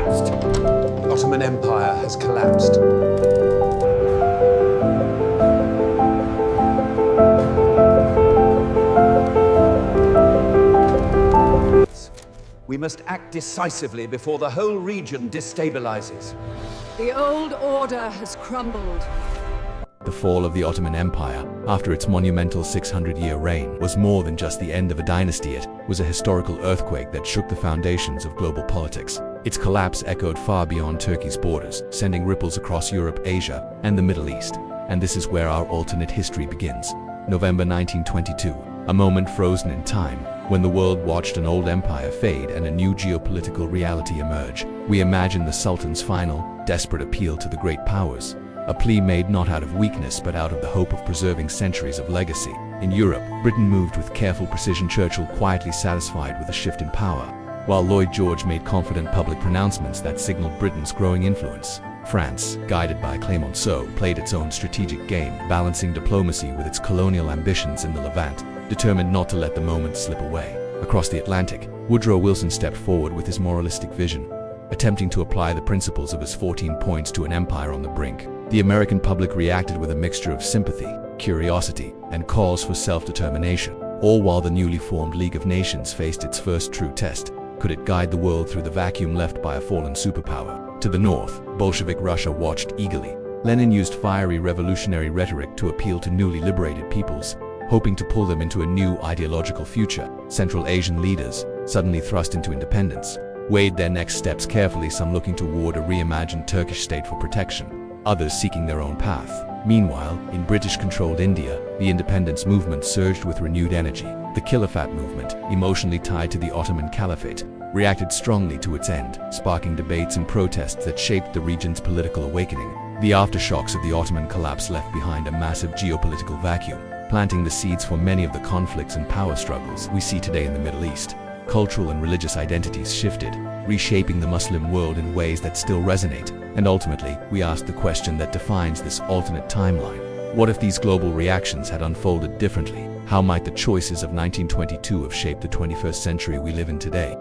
collapsed. The Ottoman Empire has collapsed. We must act decisively before the whole region destabilizes. The old order has crumbled. The fall of the Ottoman Empire, after its monumental 600-year reign, was more than just the end of a dynasty. It was a historical earthquake that shook the foundations of global politics. Its collapse echoed far beyond Turkey's borders, sending ripples across Europe, Asia, and the Middle East. And this is where our alternate history begins. November 1922, a moment frozen in time, when the world watched an old empire fade and a new geopolitical reality emerge. We imagine the Sultan's final, desperate appeal to the great powers. A plea made not out of weakness but out of the hope of preserving centuries of legacy. In Europe, Britain moved with careful precision. Churchill quietly satisfied with a shift in power, while Lloyd George made confident public pronouncements that signaled Britain's growing influence. France, guided by Clemenceau, played its own strategic game, balancing diplomacy with its colonial ambitions in the Levant, determined not to let the moment slip away. Across the Atlantic, Woodrow Wilson stepped forward with his moralistic vision, attempting to apply the principles of his 14 points to an empire on the brink. The American public reacted with a mixture of sympathy, curiosity, and calls for self-determination, all while the newly formed League of Nations faced its first true test. Could it guide the world through the vacuum left by a fallen superpower? To the north, Bolshevik Russia watched eagerly. Lenin used fiery revolutionary rhetoric to appeal to newly liberated peoples, hoping to pull them into a new ideological future. Central Asian leaders, suddenly thrust into independence, weighed their next steps carefully, some looking toward a reimagined Turkish state for protection, others seeking their own path. Meanwhile, in British-controlled India, the independence movement surged with renewed energy. The Khilafat movement, emotionally tied to the Ottoman Caliphate, reacted strongly to its end, sparking debates and protests that shaped the region's political awakening. The aftershocks of the Ottoman collapse left behind a massive geopolitical vacuum, planting the seeds for many of the conflicts and power struggles we see today in the Middle East. Cultural and religious identities shifted, reshaping the Muslim world in ways that still resonate. And ultimately, we ask the question that defines this alternate timeline. What if these global reactions had unfolded differently? How might the choices of 1922 have shaped the 21st century we live in today?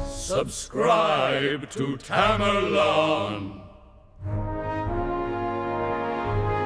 Subscribe to Tamerlan.